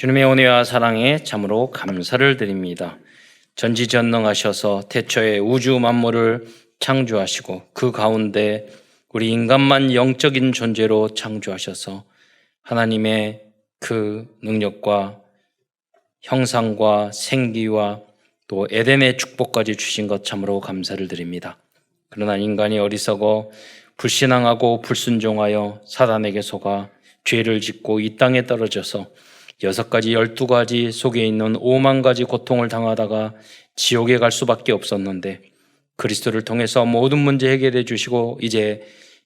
주님의 은혜와 사랑에 참으로 감사를 드립니다. 전지전능하셔서 태초에 우주 만물을 창조하시고 그 가운데 우리 인간만 영적인 존재로 창조하셔서 하나님의 그 능력과 형상과 생기와 또 에덴의 축복까지 주신 것 참으로 감사를 드립니다. 그러나 인간이 어리석어 불신앙하고 불순종하여 사단에게 속아 죄를 짓고 이 땅에 떨어져서 6가지 12가지 속에 있는 5만 가지 고통을 당하다가 지옥에 갈 수밖에 없었는데 그리스도를 통해서 모든 문제 해결해 주시고 이제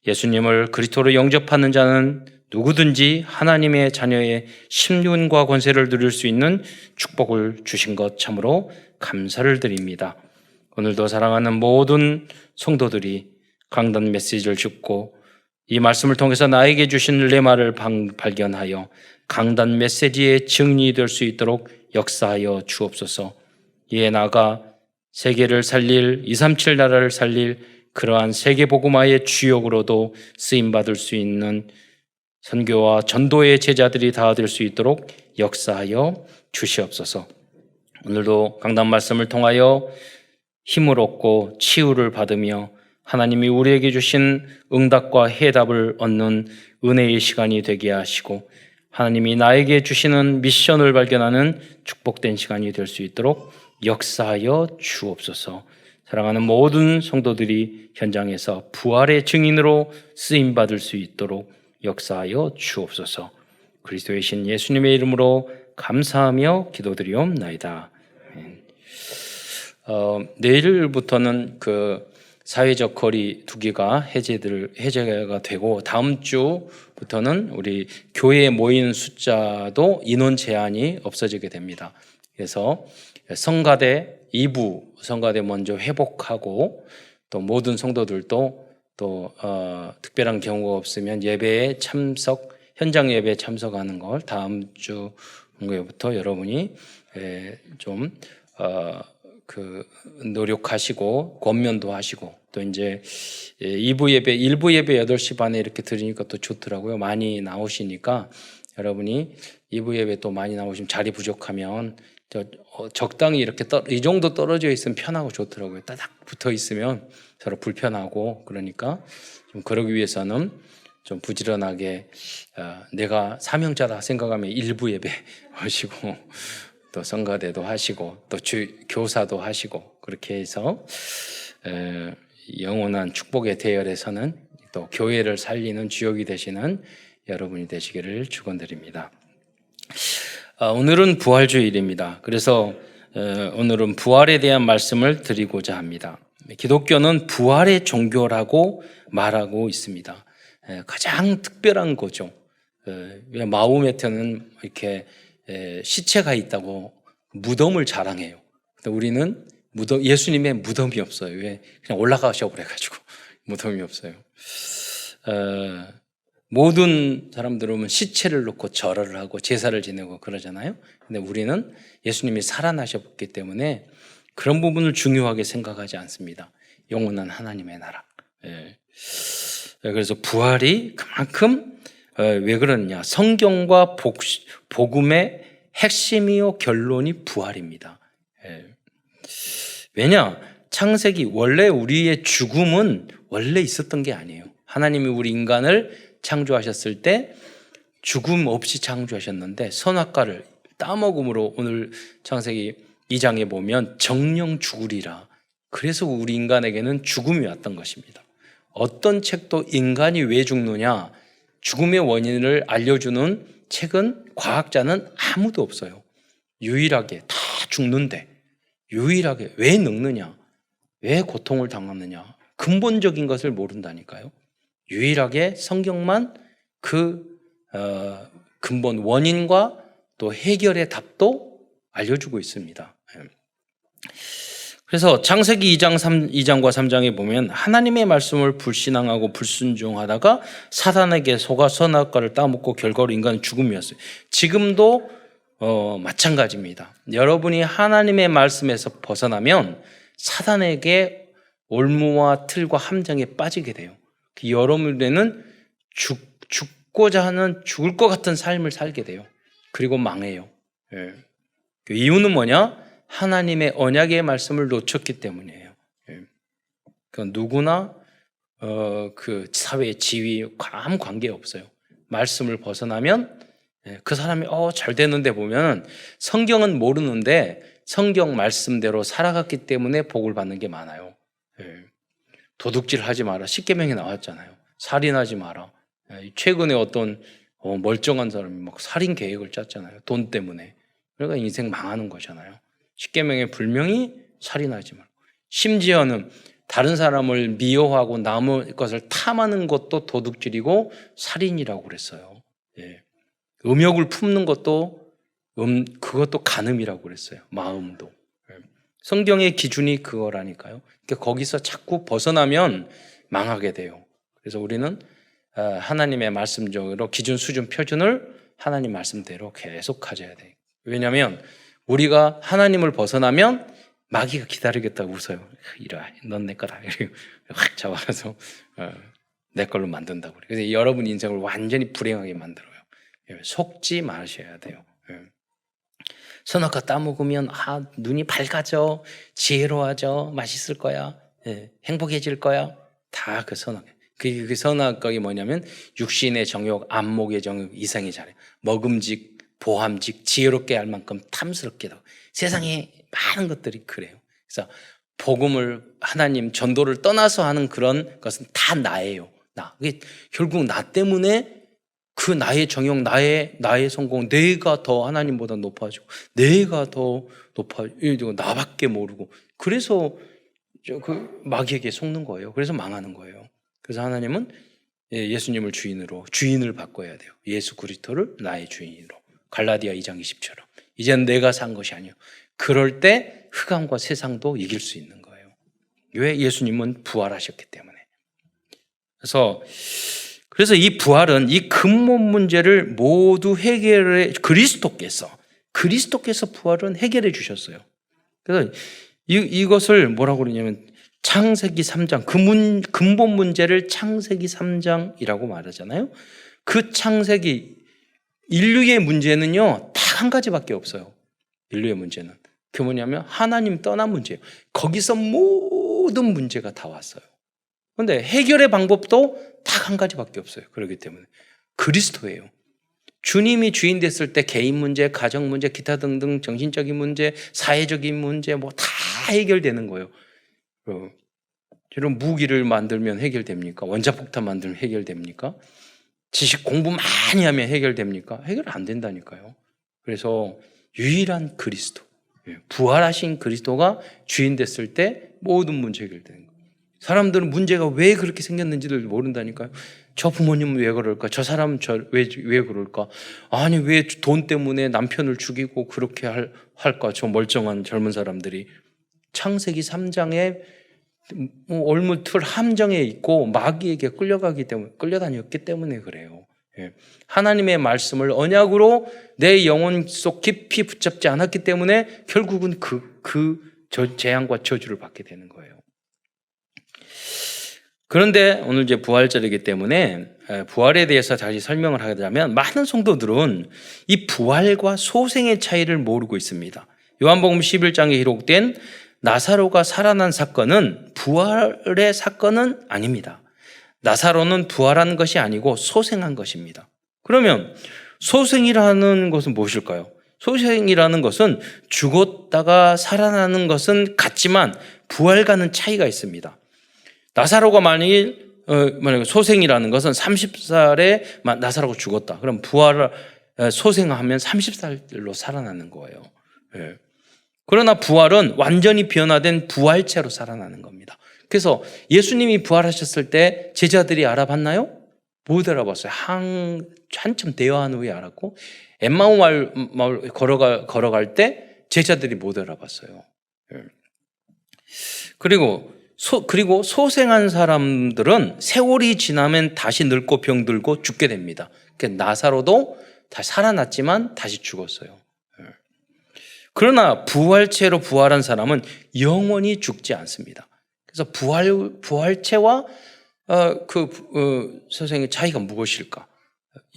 예수님을 그리스도로 영접하는 자는 누구든지 하나님의 자녀의 심륜과 권세를 누릴 수 있는 축복을 주신 것 참으로 감사를 드립니다. 오늘도 사랑하는 모든 성도들이 강단 메시지를 듣고 이 말씀을 통해서 나에게 주신 레마를 발견하여 강단 메시지의 증인이 될 수 있도록 역사하여 주옵소서. 이에 나아가 세계를 살릴 237 나라를 살릴 그러한 세계복음화의 주역으로도 쓰임받을 수 있는 선교와 전도의 제자들이 다 될 수 있도록 역사하여 주시옵소서. 오늘도 강단 말씀을 통하여 힘을 얻고 치유를 받으며 하나님이 우리에게 주신 응답과 해답을 얻는 은혜의 시간이 되게 하시고 하나님이 나에게 주시는 미션을 발견하는 축복된 시간이 될 수 있도록 역사하여 주옵소서. 사랑하는 모든 성도들이 현장에서 부활의 증인으로 쓰임받을 수 있도록 역사하여 주옵소서. 그리스도의 신 예수님의 이름으로 감사하며 기도드리옵나이다. 내일부터는 사회적 거리 두기가 해제가 되고 다음 주부터는 우리 교회에 모이는 숫자도 인원 제한이 없어지게 됩니다. 그래서 성가대 2부 성가대 먼저 회복하고 또 모든 성도들도 또 특별한 경우가 없으면 예배에 현장 예배에 참석하는 걸 다음 주 목요일부터 여러분이 좀 노력하시고 권면도 하시고 또 이제 2부 예배 1부 예배 8시 반에 이렇게 드리니까 또 좋더라고요. 많이 나오시니까 여러분이 2부 예배 또 많이 나오시면 자리 부족하면 적당히 이렇게 이 정도 떨어져 있으면 편하고 좋더라고요. 따닥 붙어 있으면 서로 불편하고 그러니까 좀 그러기 위해서는 좀 부지런하게 내가 사명자다 생각하면 1부 예배 하시고 또 성가대도 하시고 또 교사도 하시고 그렇게 해서 영원한 축복의 대열에서는 또 교회를 살리는 주역이 되시는 여러분이 되시기를 축원드립니다. 오늘은 부활주일입니다. 그래서 오늘은 부활에 대한 말씀을 드리고자 합니다. 기독교는 부활의 종교라고 말하고 있습니다. 가장 특별한 거죠. 마호메트는 이렇게 시체가 있다고 무덤을 자랑해요. 근데 우리는 예수님의 무덤이 없어요. 왜? 그냥 올라가셔 그래가지고 무덤이 없어요. 모든 사람들은 시체를 놓고 절을 하고 제사를 지내고 그러잖아요. 근데 우리는 예수님이 살아나셨기 때문에 그런 부분을 중요하게 생각하지 않습니다. 영원한 하나님의 나라. 그래서 부활이 그만큼 왜 그러느냐? 성경과 복음의 핵심이요 결론이 부활입니다. 왜냐? 창세기 원래 우리의 죽음은 원래 있었던 게 아니에요. 하나님이 우리 인간을 창조하셨을 때 죽음 없이 창조하셨는데 선악과를 따먹음으로 오늘 창세기 2장에 보면 정령 죽으리라. 그래서 우리 인간에게는 죽음이 왔던 것입니다. 어떤 책도 인간이 왜 죽느냐? 죽음의 원인을 알려주는 책은 과학자는 아무도 없어요. 유일하게 다 죽는데 유일하게 왜 늙느냐? 왜 고통을 당하느냐? 근본적인 것을 모른다니까요. 유일하게 성경만 근본 원인과 또 해결의 답도 알려주고 있습니다. 그래서 창세기 2장과 3장에 보면 하나님의 말씀을 불신앙하고 불순종하다가 사단에게 속아 선악과를 따먹고 결과로 인간은 죽음이었어요. 지금도 마찬가지입니다. 여러분이 하나님의 말씀에서 벗어나면 사단에게 올무와 틀과 함정에 빠지게 돼요. 여러분에는 죽고자 하는 죽을 것 같은 삶을 살게 돼요. 그리고 망해요. 예. 그 이유는 뭐냐? 하나님의 언약의 말씀을 놓쳤기 때문이에요. 예. 그 누구나 그 사회의 지위, 아무 관계 없어요. 말씀을 벗어나면 그 사람이 잘 되는데 보면 성경은 모르는데 성경 말씀대로 살아갔기 때문에 복을 받는 게 많아요. 도둑질 하지 마라. 십계명이 나왔잖아요. 살인하지 마라. 최근에 어떤 멀쩡한 사람이 막 살인 계획을 짰잖아요. 돈 때문에. 그러니까 인생 망하는 거잖아요. 십계명에 분명히 살인하지 마라. 심지어는 다른 사람을 미워하고 남의 것을 탐하는 것도 도둑질이고 살인이라고 그랬어요. 음욕을 품는 것도 그것도 간음이라고 그랬어요. 마음도. 성경의 기준이 그거라니까요. 그러니까 거기서 자꾸 벗어나면 망하게 돼요. 그래서 우리는 하나님의 말씀적으로 기준, 수준, 표준을 하나님 말씀대로 계속 가져야 돼요. 왜냐하면 우리가 하나님을 벗어나면 마귀가 기다리겠다고 웃어요. 이리와, 넌 내 거다. 확 잡아서 내 걸로 만든다고. 그래서 여러분 인생을 완전히 불행하게 만들어요. 속지 마셔야 돼요. 선악과 따먹으면 눈이 밝아져, 지혜로워져, 맛있을 거야, 행복해질 거야. 다 그 선악. 그 선악과가 뭐냐면 육신의 정욕, 안목의 정욕, 이상의 자래, 먹음직, 보함직, 지혜롭게 할 만큼 탐스럽게도. 세상에 많은 것들이 그래요. 그래서 복음을 하나님 전도를 떠나서 하는 그런 것은 다 나예요. 그게 결국 나 때문에 그 나의 정욕, 나의 성공, 내가 더 하나님보다 높아지고, 내가 더 높아지고, 나밖에 모르고, 그래서 그 마귀에게 속는 거예요. 그래서 망하는 거예요. 그래서 하나님은 예수님을 주인을 바꿔야 돼요. 예수 그리스도를 나의 주인으로. 갈라디아 2장 20처럼. 이제는 내가 산 것이 아니요. 그럴 때 흑암과 세상도 이길 수 있는 거예요. 왜? 예수님은 부활하셨기 때문에. 그래서 이 부활은 이 근본 문제를 모두 해결해, 그리스도께서 부활은 해결해 주셨어요. 그래서 이것을 뭐라고 그러냐면 창세기 3장, 근본 문제를 창세기 3장이라고 말하잖아요. 그 창세기, 인류의 문제는요, 딱 한 가지밖에 없어요. 인류의 문제는. 그게 뭐냐면 하나님 떠난 문제예요. 거기서 모든 문제가 다 왔어요. 그런데 해결의 방법도 딱 한 가지밖에 없어요. 그렇기 때문에 그리스도예요. 주님이 주인 됐을 때 개인 문제, 가정 문제, 기타 등등 정신적인 문제, 사회적인 문제 뭐 다 해결되는 거예요. 여러분 무기를 만들면 해결됩니까? 원자폭탄 만들면 해결됩니까? 지식 공부 많이 하면 해결됩니까? 해결 안 된다니까요. 그래서 유일한 그리스도, 부활하신 그리스도가 주인 됐을 때 모든 문제 해결되는 거예요. 사람들은 문제가 왜 그렇게 생겼는지를 모른다니까요. 저 부모님은 왜 그럴까? 저 사람은 왜 그럴까? 아니, 왜 돈 때문에 남편을 죽이고 그렇게 할까? 저 멀쩡한 젊은 사람들이. 창세기 3장에 얼무틀 함정에 있고 마귀에게 끌려다녔기 때문에 그래요. 하나님의 말씀을 언약으로 내 영혼 속 깊이 붙잡지 않았기 때문에 결국은 재앙과 저주를 받게 되는 거예요. 그런데 오늘 이제 부활절이기 때문에 부활에 대해서 다시 설명을 하자면 많은 성도들은 이 부활과 소생의 차이를 모르고 있습니다. 요한복음 11장에 기록된 나사로가 살아난 사건은 부활의 사건은 아닙니다. 나사로는 부활한 것이 아니고 소생한 것입니다. 그러면 소생이라는 것은 무엇일까요? 소생이라는 것은 죽었다가 살아나는 것은 같지만 부활과는 차이가 있습니다. 나사로가 만약에 소생이라는 것은 30살에 나사로가 죽었다. 그럼 소생하면 30살로 살아나는 거예요. 그러나 부활은 완전히 변화된 부활체로 살아나는 겁니다. 그래서 예수님이 부활하셨을 때 제자들이 알아봤나요? 못 알아봤어요. 한참 대화한 후에 알았고, 엠마오 마을 걸어갈 때 제자들이 못 알아봤어요. 그리고 소생한 사람들은 세월이 지나면 다시 늙고 병들고 죽게 됩니다. 그러니까 나사로도 다시 살아났지만 다시 죽었어요. 그러나 부활체로 부활한 사람은 영원히 죽지 않습니다. 그래서 부활체와 소생의 차이가 무엇일까?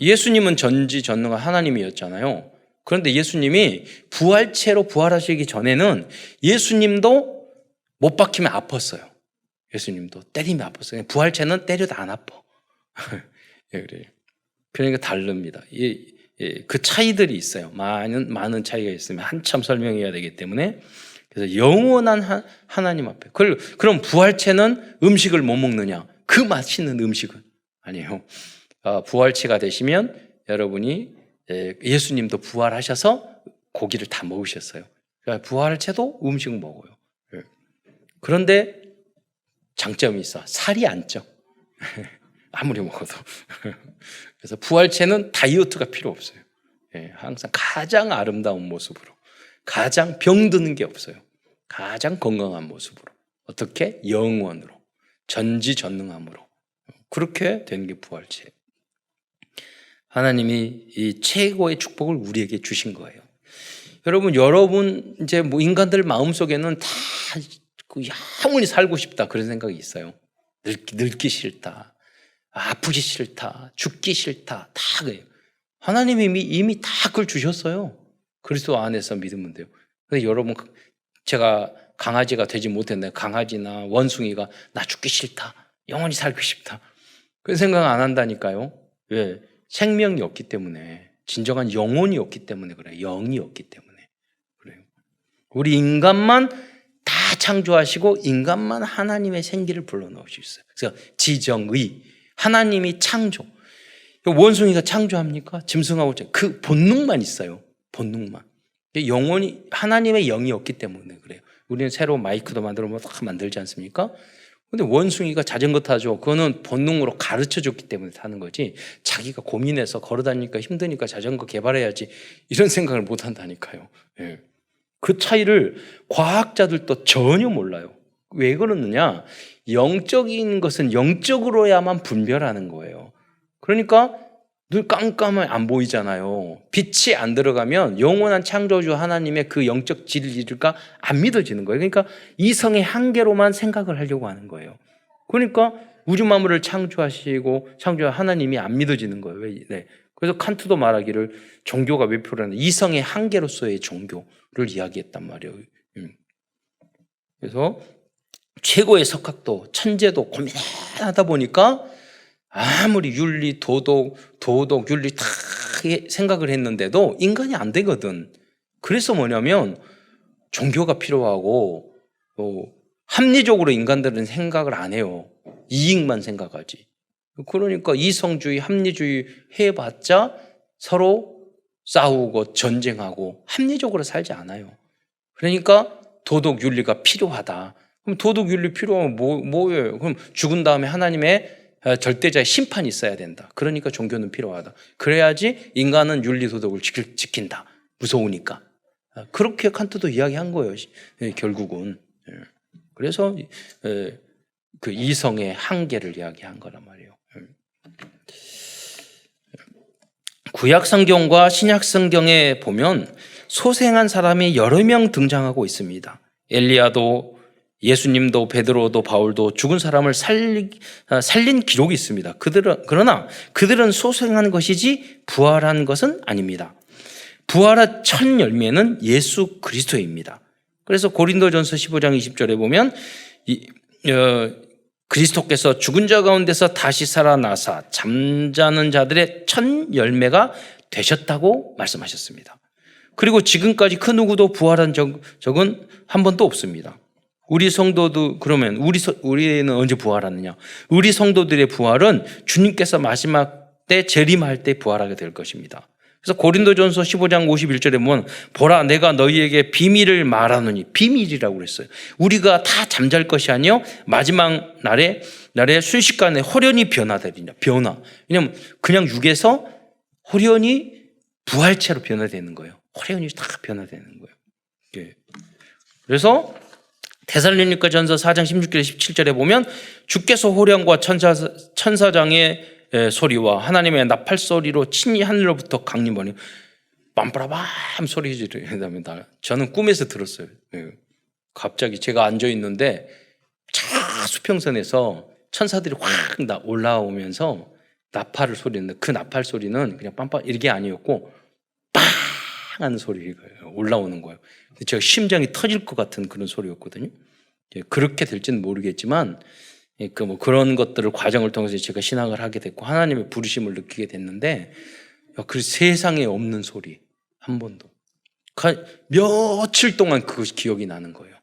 예수님은 전지전능한 하나님이었잖아요. 그런데 예수님이 부활체로 부활하시기 전에는 예수님도 못 박히면 아팠어요. 예수님도 때리면 아팠어요. 부활체는 때려도 안 아파. 예, 그래요. 그러니까 다릅니다. 그 차이들이 있어요. 많은 차이가 있으면 한참 설명해야 되기 때문에. 그래서 영원한 하나님 앞에. 그럼 부활체는 음식을 못 먹느냐? 그 맛있는 음식은 아니에요. 부활체가 되시면 여러분이 예수님도 부활하셔서 고기를 다 먹으셨어요. 그러니까 부활체도 음식 먹어요. 그런데 장점이 있어. 살이 안 쪄. 아무리 먹어도. 그래서 부활체는 다이어트가 필요 없어요. 항상 가장 아름다운 모습으로, 가장 병드는 게 없어요. 가장 건강한 모습으로. 어떻게? 영원으로. 전지전능함으로. 그렇게 되는 게 부활체. 하나님이 이 최고의 축복을 우리에게 주신 거예요. 여러분 이제 뭐 인간들 마음속에는 다 영원히 살고 싶다 그런 생각이 있어요. 늙기 싫다, 아프기 싫다, 죽기 싫다, 다 그래요. 하나님이 이미 다 그걸 주셨어요. 그리스도 안에서 믿으면 돼요. 근데 여러분, 제가 강아지가 되지 못했는데 강아지나 원숭이가 나 죽기 싫다, 영원히 살고 싶다, 그런 생각 안 한다니까요. 왜? 생명이 없기 때문에, 진정한 영혼이 없기 때문에 그래요. 영이 없기 때문에 그래요. 우리 인간만 다 창조하시고 인간만 하나님의 생기를 불러넣으실 수 있어요. 그래서 지정의, 하나님이 창조. 원숭이가 창조합니까? 짐승하고 그 본능만 있어요. 본능만. 영혼이, 하나님의 영이 없기 때문에 그래요. 우리는 새로 마이크도 만들어 다 만들지 않습니까? 근데 원숭이가 자전거 타죠. 그거는 본능으로 가르쳐 줬기 때문에 타는 거지, 자기가 고민해서 걸어다니니까 힘드니까 자전거 개발해야지 이런 생각을 못 한다니까요. 예. 그 차이를 과학자들도 전혀 몰라요. 왜 그러느냐? 영적인 것은 영적으로야만 분별하는 거예요. 그러니까 눈 깜깜하면 안 보이잖아요. 빛이 안 들어가면 영원한 창조주 하나님의 그 영적 진리가 안 믿어지는 거예요. 그러니까 이성의 한계로만 생각을 하려고 하는 거예요. 그러니까 우주 만물을 창조하시고 창조한 하나님이 안 믿어지는 거예요. 네. 그래서 칸트도 말하기를 종교가 왜 필요하냐, 이성의 한계로서의 종교를 이야기했단 말이에요. 그래서 최고의 석학도 천재도 고민하다 보니까 아무리 윤리, 도덕, 윤리 다 생각을 했는데도 인간이 안 되거든. 그래서 뭐냐면 종교가 필요하고, 합리적으로 인간들은 생각을 안 해요. 이익만 생각하지. 그러니까 이성주의, 합리주의 해봤자 서로 싸우고 전쟁하고 합리적으로 살지 않아요. 그러니까 도덕 윤리가 필요하다. 그럼 도덕 윤리 필요하면 뭐예요? 그럼 죽은 다음에 하나님의 절대자의 심판이 있어야 된다. 그러니까 종교는 필요하다. 그래야지 인간은 윤리 도덕을 지킨다. 무서우니까. 그렇게 칸트도 이야기한 거예요. 결국은. 그래서 그 이성의 한계를 이야기한 거란 말이에요. 구약 성경과 신약 성경에 보면 소생한 사람이 여러 명 등장하고 있습니다. 엘리야도, 예수님도, 베드로도, 바울도 죽은 사람을 살린 기록이 있습니다. 그러나 그들은 소생한 것이지 부활한 것은 아닙니다. 부활의 첫 열매는 예수 그리스도입니다. 그래서 고린도전서 15장 20절에 보면 그리스도께서 죽은 자 가운데서 다시 살아나사 잠자는 자들의 첫 열매가 되셨다고 말씀하셨습니다. 그리고 지금까지 그 누구도 부활한 적은 한 번도 없습니다. 우리 성도도, 그러면 우리는 언제 부활하느냐? 우리 성도들의 부활은 주님께서 마지막 때 재림할 때 부활하게 될 것입니다. 그래서 고린도전서 15장 51절에 보면 보라, 내가 너희에게 비밀을 말하노니, 비밀이라고 그랬어요. 우리가 다 잠잘 것이 아니요 마지막 날에 순식간에 호련히 변화되리냐. 변화. 왜냐하면 그냥 육에서 호련히 부활체로 변화되는 거예요. 호련히 다 변화되는 거예요. 예. 그래서 데살로니가전서 4장 16절 17절에 보면 주께서 호령과 천사장의 소리와 하나님의 나팔 소리로 친히 하늘로부터 강림하니 빰빠라밤 소리 지르답니다. 저는 꿈에서 들었어요. 갑자기 제가 앉아 있는데 수평선에서 천사들이 확 올라오면서 나팔을 소리했는데 그 나팔 소리는 그냥 빰빰 이게 아니었고 빵 하는 소리가 올라오는 거예요. 제가 심장이 터질 것 같은 그런 소리였거든요. 그렇게 될지는 모르겠지만 그런 것들을 과정을 통해서 제가 신앙을 하게 됐고 하나님의 부르심을 느끼게 됐는데 그 세상에 없는 소리 한 번도 며칠 동안 그것이 기억이 나는 거예요.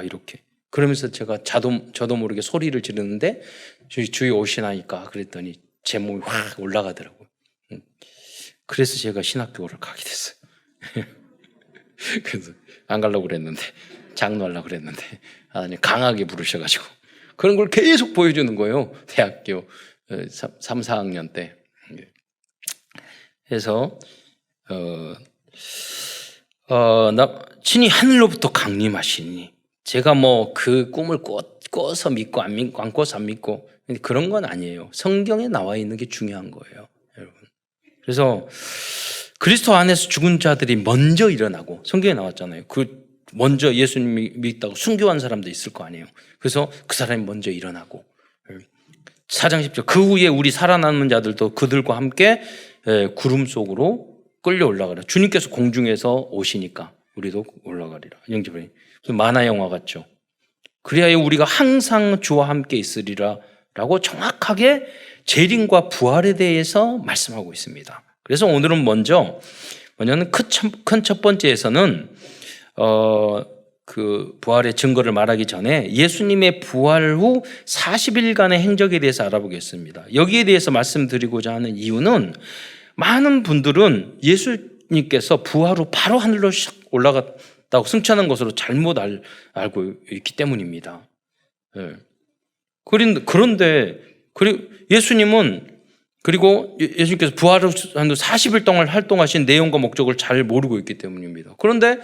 이렇게 그러면서 제가 저도 모르게 소리를 지르는데 저희 주위 오시나니까 그랬더니 제 몸이 확 올라가더라고요. 그래서 제가 신학교를 가게 됐어요. 그래서 안 가려고 그랬는데 장로하려고 그랬는데 하나님 강하게 부르셔가지고 그런 걸 계속 보여주는 거예요. 대학교 3, 4학년 때. 그래서 친히 하늘로부터 강림하시니 제가 뭐 그 꿈을 꿔서 믿고 안 꿔서 안 믿고 그런 건 아니에요. 성경에 나와 있는 게 중요한 거예요, 여러분. 그래서 그리스도 안에서 죽은 자들이 먼저 일어나고 성경에 나왔잖아요. 그 먼저 예수님이 믿다고 순교한 사람도 있을 거 아니에요. 그래서 그 사람이 먼저 일어나고 4장 10절 그 후에 우리 살아남은 자들도 그들과 함께 구름 속으로 끌려 올라가라. 주님께서 공중에서 오시니까 우리도 올라가리라. 영접하니 만화 영화 같죠. 그리하여 우리가 항상 주와 함께 있으리라 라고 정확하게 재림과 부활에 대해서 말씀하고 있습니다. 그래서 오늘은 먼저는 큰 첫 번째에서는 그 부활의 증거를 말하기 전에 예수님의 부활 후 40일간의 행적에 대해서 알아보겠습니다. 여기에 대해서 말씀드리고자 하는 이유는 많은 분들은 예수님께서 부활 후 바로 하늘로 올라갔다고 승천한 것으로 잘못 알고 있기 때문입니다. 그런데 예수님은 그리고 예수님께서 부활 후 40일 동안 활동하신 내용과 목적을 잘 모르고 있기 때문입니다. 그런데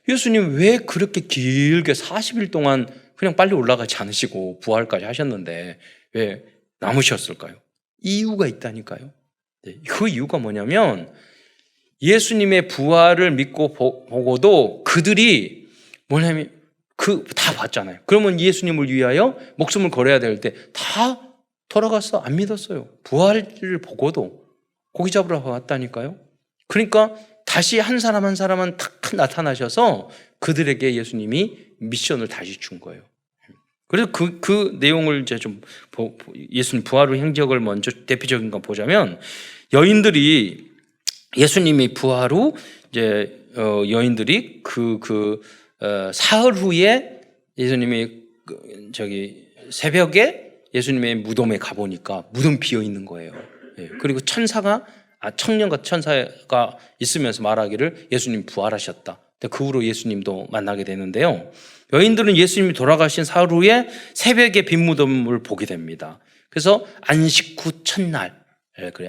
예수님 왜 그렇게 길게 40일 동안 그냥 빨리 올라가지 않으시고 부활까지 하셨는데 왜 남으셨을까요? 이유가 있다니까요. 그 이유가 뭐냐면 예수님의 부활을 믿고 보고도 그들이 뭐냐면 다 봤잖아요. 그러면 예수님을 위하여 목숨을 걸어야 될 때 다 돌아가서 안 믿었어요. 부활을 보고도 고기 잡으러 왔다니까요. 그러니까 다시 한 사람 한 사람은 탁 나타나셔서 그들에게 예수님이 미션을 다시 준 거예요. 그래서 그 내용을 이제 좀 예수님 부활 후 행적을 먼저 대표적인 거 보자면 여인들이 예수님이 부활 후 이제 여인들이 사흘 후에 예수님이 새벽에 예수님의 무덤에 가보니까 무덤 비어 있는 거예요. 그리고 청년과 천사가 있으면서 말하기를 예수님 부활하셨다. 그 후로 예수님도 만나게 되는데요. 여인들은 예수님이 돌아가신 사흘 후에 새벽에 빈 무덤을 보게 됩니다. 그래서 안식 후 첫날,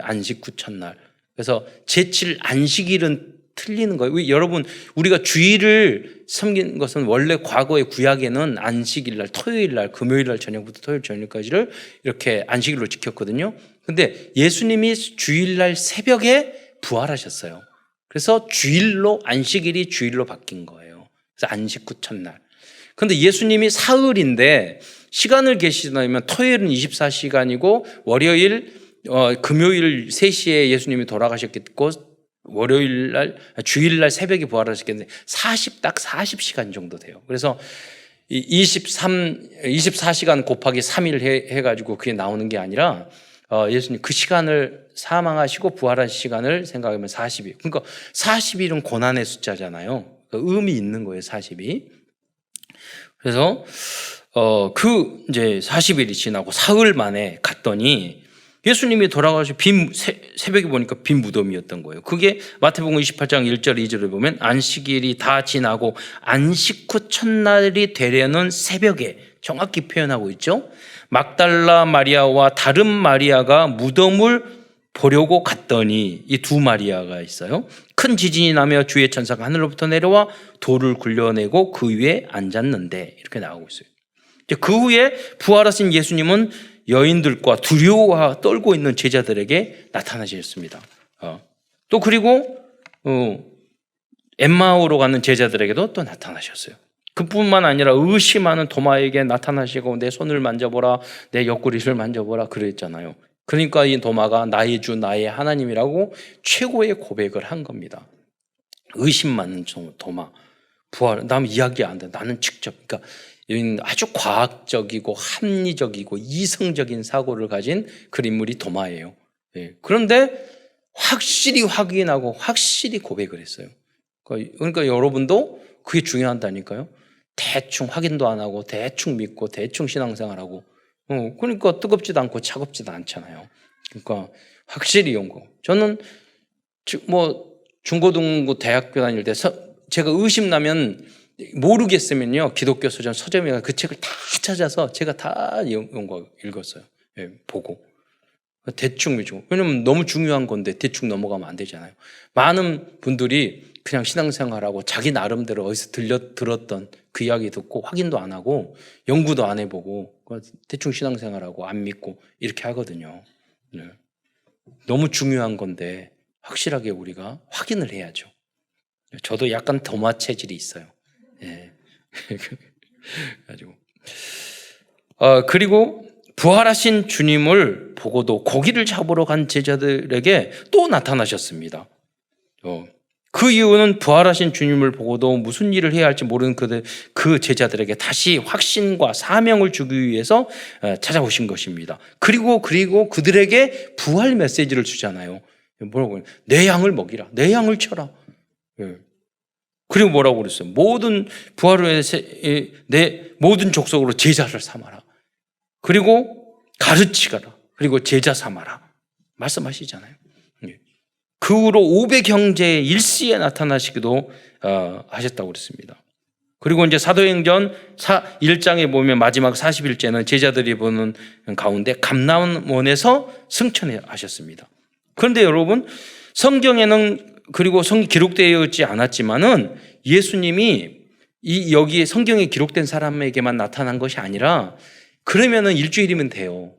안식 후 첫날. 그래서 제7 안식일은 틀리는 거예요. 여러분, 우리가 주일을 섬긴 것은 원래 과거의 구약에는 안식일 날, 토요일 날, 금요일 날 저녁부터 토요일 저녁까지를 이렇게 안식일로 지켰거든요. 근데 예수님이 주일 날 새벽에 부활하셨어요. 그래서 안식일이 주일로 바뀐 거예요. 그래서 안식 후 첫날. 근데 예수님이 사흘인데 시간을 계시다면 토요일은 24시간이고 금요일 3시에 예수님이 돌아가셨겠고 주일날 새벽에 부활하셨겠는데 딱 40시간 정도 돼요. 그래서 24시간 곱하기 3일 해가지고 그게 나오는 게 아니라 예수님 그 시간을 사망하시고 부활하신 시간을 생각하면 40일. 그러니까 40일은 고난의 숫자잖아요. 의미 있는 거예요, 40이. 그래서 이제 40일이 지나고 사흘 만에 갔더니 예수님이 돌아가시고 새벽에 보니까 빈 무덤이었던 거예요. 그게 마태복음 28장 1절 2절을 보면 안식일이 다 지나고 안식 후 첫날이 되려는 새벽에 정확히 표현하고 있죠. 막달라 마리아와 다른 마리아가 무덤을 보려고 갔더니 이 두 마리아가 있어요. 큰 지진이 나며 주의 천사가 하늘로부터 내려와 돌을 굴려내고 그 위에 앉았는데 이렇게 나오고 있어요. 그 후에 부활하신 예수님은 여인들과 두려워 떨고 있는 제자들에게 나타나셨습니다. 또 그리고 엠마오로 가는 제자들에게도 또 나타나셨어요. 그뿐만 아니라 의심하는 도마에게 나타나시고 내 손을 만져보라, 내 옆구리를 만져보라 그랬잖아요. 그러니까 이 도마가 나의 주 나의 하나님이라고 최고의 고백을 한 겁니다. 의심 많은 도마. 부활, 나는 이야기 안 돼. 나는 직접. 그러니까 아주 과학적이고 합리적이고 이성적인 사고를 가진 그 인물이 도마예요. 예. 그런데 확실히 확인하고 확실히 고백을 했어요. 그러니까 여러분도 그게 중요하다니까요. 대충 확인도 안 하고 대충 믿고 대충 신앙생활하고 그러니까 뜨겁지도 않고 차갑지도 않잖아요. 그러니까 확실히 연구. 저는 중고등부 대학교 다닐 때 제가 의심나면 모르겠으면요, 기독교 서점에 그 책을 다 찾아서 제가 다 읽었어요. 예, 보고. 대충 믿고. 왜냐면 너무 중요한 건데 대충 넘어가면 안 되잖아요. 많은 분들이 그냥 신앙생활하고 자기 나름대로 어디서 들었던 그 이야기 듣고 확인도 안 하고 연구도 안 해보고 대충 신앙생활하고 안 믿고 이렇게 하거든요. 네. 너무 중요한 건데 확실하게 우리가 확인을 해야죠. 저도 약간 도마 체질이 있어요. 예. 그리고 부활하신 주님을 보고도 고기를 잡으러 간 제자들에게 또 나타나셨습니다. 그 이유는 부활하신 주님을 보고도 무슨 일을 해야 할지 모르는 그 제자들에게 다시 확신과 사명을 주기 위해서 찾아오신 것입니다. 그리고 그들에게 부활 메시지를 주잖아요. 뭐라고 해요? 내 양을 먹이라. 내 양을 쳐라. 그리고 뭐라고 그랬어요? 모든 부활을 해서 내 모든 족속으로 제자를 삼아라. 그리고 가르치거라. 그리고 제자 삼아라. 말씀하시잖아요. 그 후로 500형제의 일시에 나타나시기도 하셨다고 그랬습니다. 그리고 이제 사도행전 1장에 보면 마지막 40일째는 제자들이 보는 가운데 감람원에서 승천하셨습니다. 그런데 여러분, 성경에는 그리고 기록되어 있지 않았지만은 예수님이 여기에 성경에 기록된 사람에게만 나타난 것이 아니라 그러면은 일주일이면 돼요.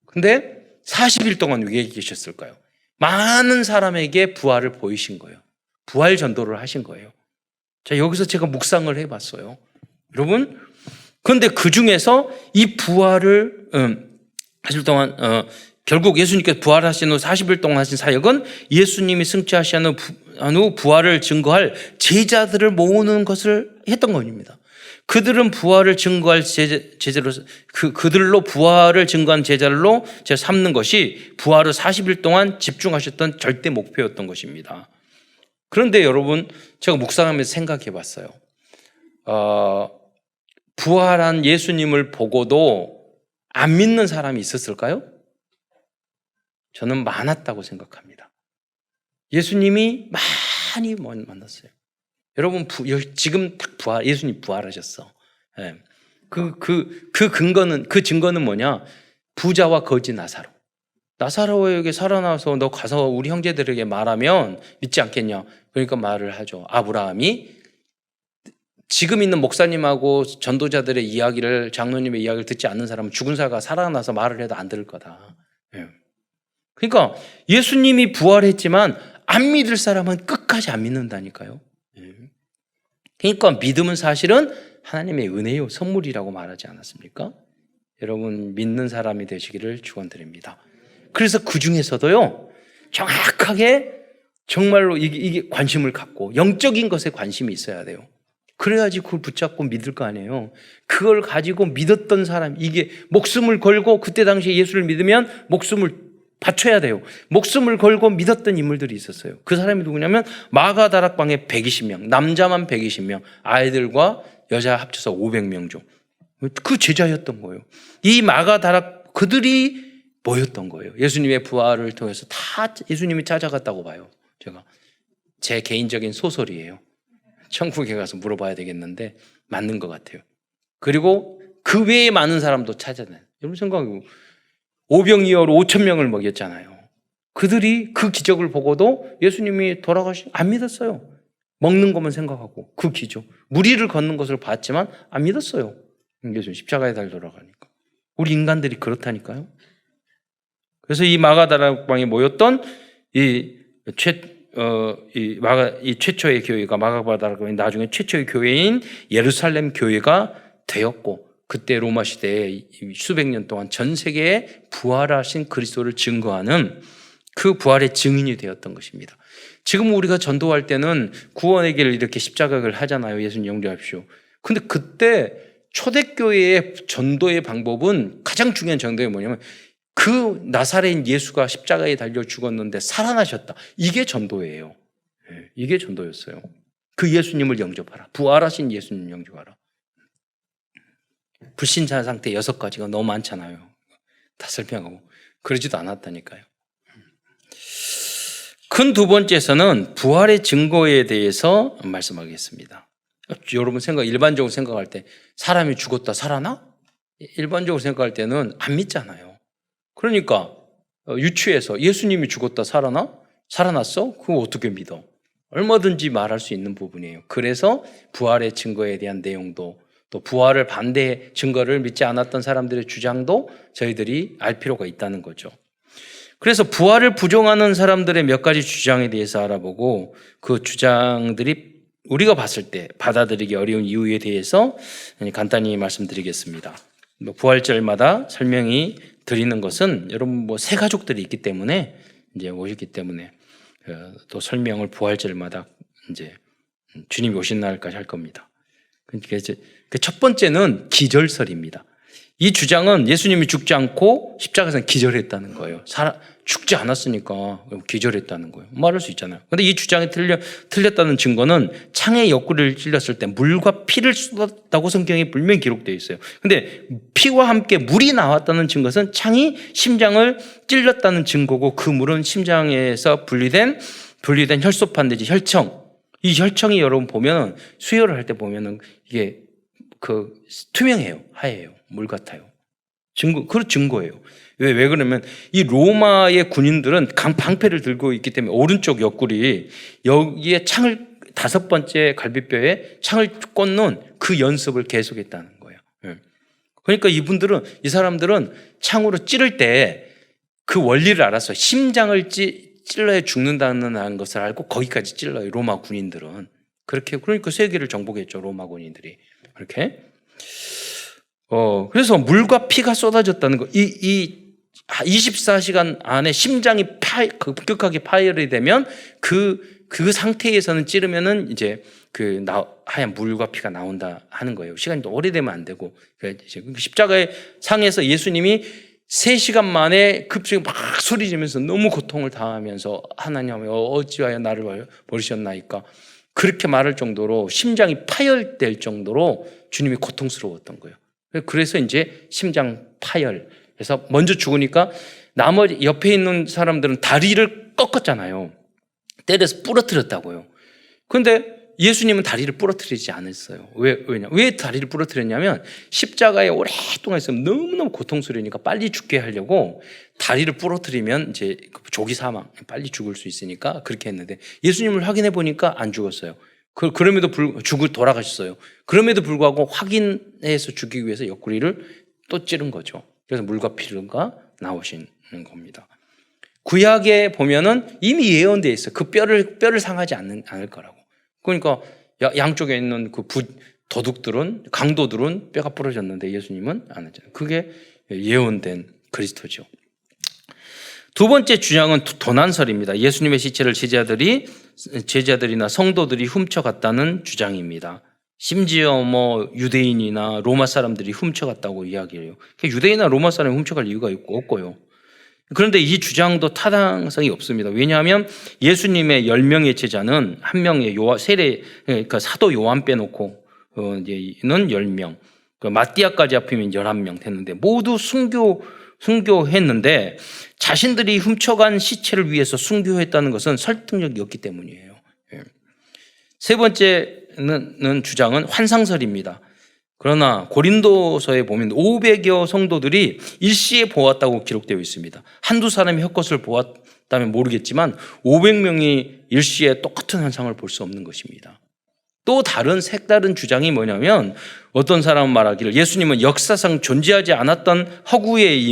근데 40일 동안 왜 계셨을까요? 많은 사람에게 부활을 보이신 거예요. 부활 전도를 하신 거예요. 자, 여기서 제가 묵상을 해봤어요. 여러분, 그런데 그 중에서 이 부활을 하실 동안 결국 예수님께서 부활하신 후 40일 동안 하신 사역은 예수님이 승천하신 후 부활을 증거할 제자들을 모으는 것을 했던 겁니다. 그들은 부활을 증거할 제자로 그들로 부활을 증거한 제자로 삼는 것이 부활을 40일 동안 집중하셨던 절대 목표였던 것입니다. 그런데 여러분, 제가 묵상하면서 생각해 봤어요. 부활한 예수님을 보고도 안 믿는 사람이 있었을까요? 저는 많았다고 생각합니다. 예수님이 많이 만났어요. 여러분, 지금 딱 예수님 부활하셨어. 예. 그 증거는 뭐냐? 부자와 거지 나사로. 나사로에게 살아나서 너 가서 우리 형제들에게 말하면 믿지 않겠냐? 그러니까 말을 하죠. 아브라함이 지금 있는 목사님하고 전도자들의 이야기를, 장로님의 이야기를 듣지 않는 사람은 죽은 자가 살아나서 말을 해도 안 들을 거다. 예. 그러니까 예수님이 부활했지만 안 믿을 사람은 끝까지 안 믿는다니까요. 그러니까 믿음은 사실은 하나님의 은혜요, 선물이라고 말하지 않았습니까? 여러분, 믿는 사람이 되시기를 축원드립니다. 그래서 그 중에서도요, 정확하게 정말로 이게 관심을 갖고 영적인 것에 관심이 있어야 돼요. 그래야지 그걸 붙잡고 믿을 거 아니에요. 그걸 가지고 믿었던 사람, 이게 목숨을 걸고 그때 당시에 예수를 믿으면 목숨을 바쳐야 돼요. 목숨을 걸고 믿었던 인물들이 있었어요. 그 사람이 누구냐면 마가다락방에 120명, 남자만 120명, 아이들과 여자 합쳐서 500명 그 제자였던 거예요. 이 마가다락 그들이 모였던 거예요. 예수님의 부활을 통해서 다 예수님이 찾아갔다고 봐요. 제가 제 개인적인 소설이에요. 천국에 가서 물어봐야 되겠는데 맞는 것 같아요. 그리고 그 외에 많은 사람도 찾아내요. 여러분 생각해보고 오병이어로 5,000명을 먹였잖아요. 그들이 그 기적을 보고도 예수님이 안 믿었어요. 먹는 것만 생각하고 그 기적, 무리를 걷는 것을 봤지만 안 믿었어요. 예수님 십자가에 달려 돌아가니까. 우리 인간들이 그렇다니까요. 그래서 이 마가다락방에 모였던 이 최초의 교회가 마가다락방이 나중에 최초의 교회인 예루살렘 교회가 되었고, 그때 로마 시대에 수백 년 동안 전 세계에 부활하신 그리스도를 증거하는 그 부활의 증인이 되었던 것입니다. 지금 우리가 전도할 때는 구원의 길을 이렇게 십자가를 하잖아요. 예수님 영접하십시오. 근데 그때 초대교회의 전도의 방법은 가장 중요한 전도가 뭐냐면 그 나사렛인 예수가 십자가에 달려 죽었는데 살아나셨다. 이게 전도예요. 이게 전도였어요. 그 예수님을 영접하라. 부활하신 예수님 영접하라. 불신자 상태 6가지가 너무 많잖아요. 다 설명하고 그러지도 않았다니까요. 큰 두 번째에서는 부활의 증거에 대해서 말씀하겠습니다. 여러분 일반적으로 생각할 때 사람이 죽었다 살아나? 일반적으로 생각할 때는 안 믿잖아요. 그러니까 유추해서 예수님이 죽었다 살아났어? 그거 어떻게 믿어? 얼마든지 말할 수 있는 부분이에요. 그래서 부활의 증거에 대한 내용도 또 부활을 반대 증거를 믿지 않았던 사람들의 주장도 저희들이 알 필요가 있다는 거죠. 그래서 부활을 부정하는 사람들의 몇 가지 주장에 대해서 알아보고 그 주장들이 우리가 봤을 때 받아들이기 어려운 이유에 대해서 간단히 말씀드리겠습니다. 부활절마다 설명이 드리는 것은 여러분 새 가족들이 있기 때문에 이제 오셨기 때문에 또 설명을 부활절마다 이제 주님이 오신 날까지 할 겁니다. 그러니까 이제 첫 번째는 기절설입니다. 이 주장은 예수님이 죽지 않고 십자가에서 기절했다는 거예요. 죽지 않았으니까 기절했다는 거예요. 말할 수 있잖아요. 그런데 이 주장이 틀렸다는 증거는 창에 옆구리를 찔렸을 때 물과 피를 쏟았다고 성경에 분명히 기록되어 있어요. 그런데 피와 함께 물이 나왔다는 증거는 창이 심장을 찔렸다는 증거고 그 물은 심장에서 분리된 혈소판 내지 혈청. 이 혈청이 여러분 보면 수혈을 할 때 보면은 이게 투명해요. 하얘요. 물 같아요. 증거예요. 왜 그러면 이 로마의 군인들은 방패를 들고 있기 때문에 오른쪽 옆구리 여기에 창을 5번째 갈비뼈에 창을 꽂는 그 연습을 계속했다는 거예요. 그러니까 이 사람들은 창으로 찌를 때 그 원리를 알았어요. 심장을 찔러야 죽는다는 것을 알고 거기까지 찔러요. 로마 군인들은 그러니까 세계를 정복했죠. 로마 군인들이 그렇게. 그래서 물과 피가 쏟아졌다는 거. 이 24시간 안에 심장이 급격하게 파열이 되면 그 상태에서는 찌르면은 이제 하얀 물과 피가 나온다 하는 거예요. 시간이 또 오래되면 안 되고. 십자가의 상에서 예수님이 3시간 만에 급속히 막 소리 지면서 너무 고통을 당하면서 하나님 어찌하여 나를 버리셨나이까 그렇게 말할 정도로 심장이 파열될 정도로 주님이 고통스러웠던 거예요. 그래서 이제 심장 파열해서 먼저 죽으니까 나머지 옆에 있는 사람들은 다리를 꺾었잖아요. 때려서 부러뜨렸다고요. 그런데 예수님은 다리를 부러뜨리지 않았어요. 왜 다리를 부러뜨렸냐면 십자가에 오랫동안 있으면 너무너무 고통스러우니까 빨리 죽게 하려고 다리를 부러뜨리면 이제 조기 사망, 빨리 죽을 수 있으니까 그렇게 했는데 예수님을 확인해 보니까 안 죽었어요. 그럼에도 불구하고 돌아가셨어요. 그럼에도 불구하고 확인해서 죽이기 위해서 옆구리를 또 찌른 거죠. 그래서 물과 피가 나오신 겁니다. 구약에 보면은 이미 예언되어 있어요. 그 뼈를 상하지 않을 거라고. 그러니까 양쪽에 있는 도둑들은 강도들은 뼈가 부러졌는데 예수님은 안 했잖아요. 그게 예언된 그리스도죠. 두 번째 주장은 도난설입니다. 예수님의 시체를 제자들이나 성도들이 훔쳐갔다는 주장입니다. 심지어 유대인이나 로마 사람들이 훔쳐갔다고 이야기해요. 유대인이나 로마 사람이 훔쳐갈 이유가 없고요. 그런데 이 주장도 타당성이 없습니다. 왜냐하면 예수님의 10명의 제자는 한 명의 그러니까 사도 요한 빼놓고 는 10명, 마띠아까지 합하면 11명 됐는데 모두 순교했는데 자신들이 훔쳐간 시체를 위해서 순교했다는 것은 설득력이 없기 때문이에요. 세 번째는 주장은 환상설입니다. 그러나 고린도서에 보면 500여 성도들이 일시에 보았다고 기록되어 있습니다. 한두 사람이 헛것을 보았다면 모르겠지만 500명이 일시에 똑같은 환상을 볼 수 없는 것입니다. 또 다른 색다른 주장이 뭐냐면 어떤 사람은 말하기를 예수님은 역사상 존재하지 않았던 허구의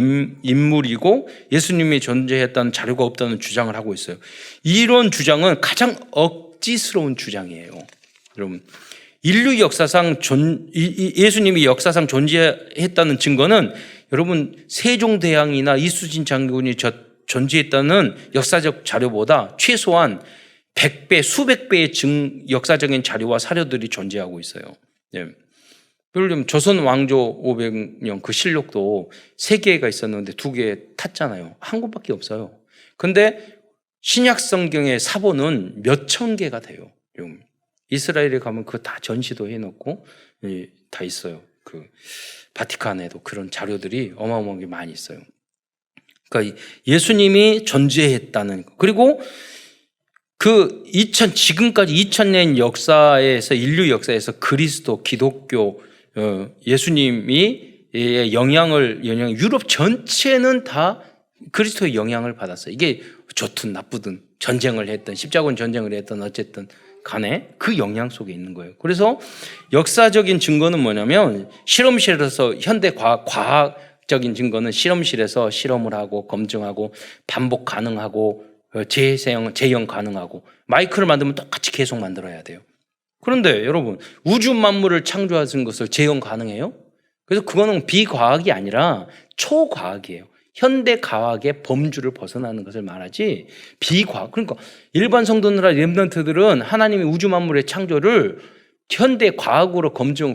인물이고 예수님이 존재했다는 자료가 없다는 주장을 하고 있어요. 이런 주장은 가장 억지스러운 주장이에요. 여러분, 인류 역사상 예수님이 역사상 존재했다는 증거는 여러분 세종대왕이나 이수진 장군이 존재했다는 역사적 자료보다 최소한 100배, 수백 배의 역사적인 자료와 사료들이 존재하고 있어요. 예. 예를 들면 조선 왕조 500년 그 실록도 3개가 있었는데 2개 탔잖아요. 한 곳밖에 없어요. 근데 신약 성경의 사본은 몇천 개가 돼요. 이스라엘에 가면 그거 다 전시도 해놓고 다 있어요. 그 바티칸에도 그런 자료들이 어마어마하게 많이 있어요. 그러니까 예수님이 존재했다는 거. 그리고 지금까지 2000년 역사에서, 인류 역사에서 그리스도, 기독교, 예수님이 유럽 전체는 다 그리스도의 영향을 받았어요. 이게 좋든 나쁘든 전쟁을 했든 십자군 전쟁을 했든 어쨌든 간에 그 영향 속에 있는 거예요. 그래서 역사적인 증거는 뭐냐면 실험실에서 현대 과학적인 증거는 실험실에서 실험을 하고 검증하고 반복 가능하고 재형 가능하고 마이크를 만들면 똑같이 계속 만들어야 돼요. 그런데 여러분 우주 만물을 창조하신 것을 재현 가능해요? 그래서 그거는 비과학이 아니라 초과학이에요. 현대 과학의 범주를 벗어나는 것을 말하지 비과학. 그러니까 일반 성도들이나 렘넌트들은 하나님의 우주 만물의 창조를 현대 과학으로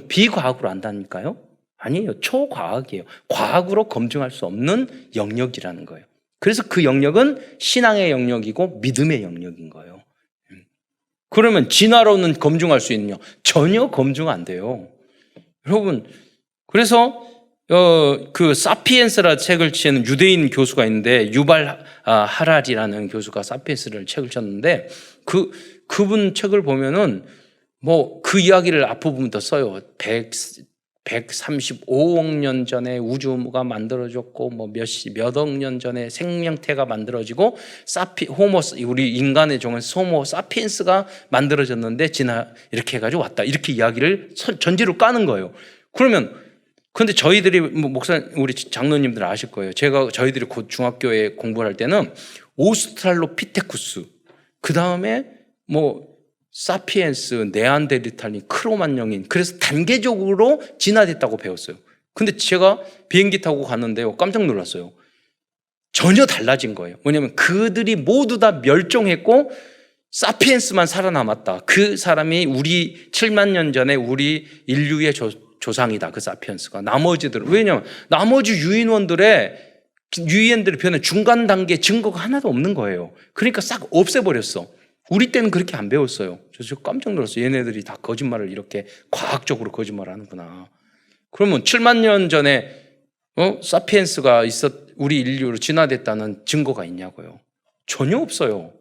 비과학으로 안다니까요? 아니에요. 초과학이에요. 과학으로 검증할 수 없는 영역이라는 거예요. 그래서 그 영역은 신앙의 영역이고 믿음의 영역인 거예요. 그러면 진화론은 검증할 수 있느냐? 전혀 검증 안 돼요. 여러분, 그래서 그 사피엔스라는 책을 치는 유대인 교수가 있는데 유발 하라리라는 교수가 사피엔스를 책을 쳤는데 그분 책을 보면은 뭐 그 이야기를 앞부분부터 써요. 135억 년 전에 우주가 만들어졌고 뭐 몇억 년 전에 생명태가 만들어지고 우리 인간의 종은 호모 사피엔스가 만들어졌는데 이렇게 해가지고 왔다 이렇게 이야기를 전제로 까는 거예요. 그러면 근데 저희들이 우리 장로님들 아실 거예요. 저희들이 곧 중학교에 공부를 할 때는 오스트랄로피테쿠스 그 다음에 뭐 사피엔스, 네안데르탈린, 크로만용인 그래서 단계적으로 진화됐다고 배웠어요. 근데 제가 비행기 타고 갔는데요. 깜짝 놀랐어요. 전혀 달라진 거예요. 뭐냐면 그들이 모두 다 멸종했고 사피엔스만 살아남았다. 그 사람이 7만 년 전에 우리 인류의 조상이다. 그 사피엔스가. 나머지들은 왜냐면 나머지 유인원들의 변한 중간 단계 증거가 하나도 없는 거예요. 그러니까 싹 없애버렸어. 우리 때는 그렇게 안 배웠어요. 그래서 깜짝 놀랐어요. 얘네들이 다 거짓말을 이렇게 과학적으로 거짓말을 하는구나. 그러면 7만 년 전에 사피엔스가 우리 인류로 진화됐다는 증거가 있냐고요. 전혀 없어요.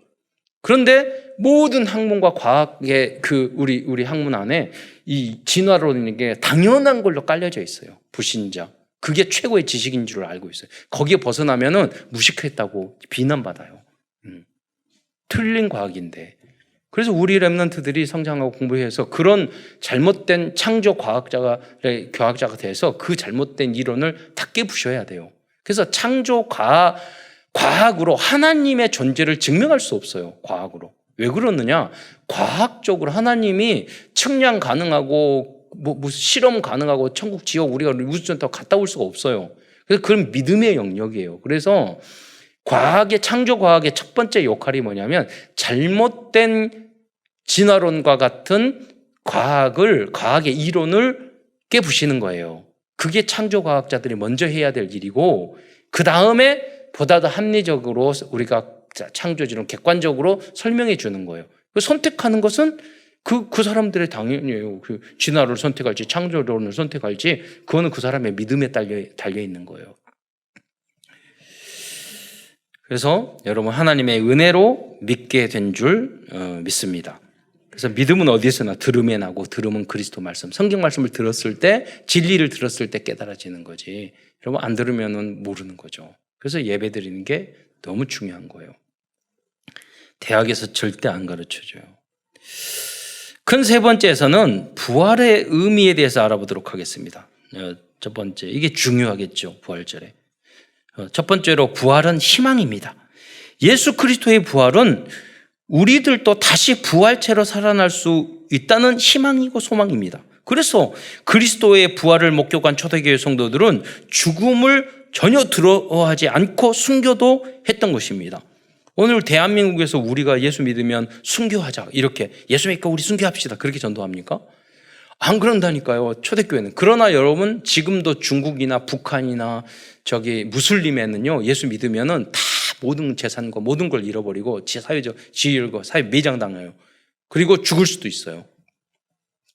그런데 모든 학문과 과학의 우리 학문 안에 이 진화론이라는 게 당연한 걸로 깔려져 있어요. 불신자. 그게 최고의 지식인 줄 알고 있어요. 거기에 벗어나면은 무식했다고 비난받아요. 틀린 과학인데. 그래서 우리 렘넌트들이 성장하고 공부해서 그런 잘못된 창조 과학자가 돼서 그 잘못된 이론을 다 깨부셔야 돼요. 그래서 창조 과학으로 하나님의 존재를 증명할 수 없어요. 과학으로. 왜 그러느냐? 과학적으로 하나님이 측량 가능하고 무슨 실험 가능하고 천국 지옥 우리가 우주선 타고 갔다 올 수가 없어요. 그래서 그건 믿음의 영역이에요. 그래서 창조 과학의 첫 번째 역할이 뭐냐면 잘못된 진화론과 같은 과학의 이론을 깨부시는 거예요. 그게 창조 과학자들이 먼저 해야 될 일이고 그 다음에 보다 더 합리적으로 우리가 창조주는 객관적으로 설명해 주는 거예요. 선택하는 것은 그 사람들의 당연히에요. 그 진화를 선택할지 창조론을 선택할지 그거는 그 사람의 믿음에 달려 있는 거예요. 그래서 여러분 하나님의 은혜로 믿게 된 줄 믿습니다. 그래서 믿음은 어디서나 들음에 나고 들음은 그리스도 말씀, 성경 말씀을 들었을 때 진리를 들었을 때 깨달아지는 거지. 여러분 안 들으면은 모르는 거죠. 그래서 예배 드리는 게 너무 중요한 거예요. 대학에서 절대 안 가르쳐줘요. 큰 세 번째에서는 부활의 의미에 대해서 알아보도록 하겠습니다. 첫 번째, 이게 중요하겠죠. 부활절에. 첫 번째로 부활은 희망입니다. 예수 그리스도의 부활은 우리들도 다시 부활체로 살아날 수 있다는 희망이고 소망입니다. 그래서 그리스도의 부활을 목격한 초대교회 성도들은 죽음을 전혀 두려워하지 않고 순교도 했던 것입니다. 오늘 대한민국에서 우리가 예수 믿으면 순교하자, 이렇게 예수 믿고 우리 순교합시다, 그렇게 전도합니까? 안 그런다니까요, 초대교회는. 그러나 여러분, 지금도 중국이나 북한이나 저기 무슬림에는요, 예수 믿으면은 다 모든 재산과 모든 걸 잃어버리고 사회적 지위를 사회 매장당해요. 그리고 죽을 수도 있어요.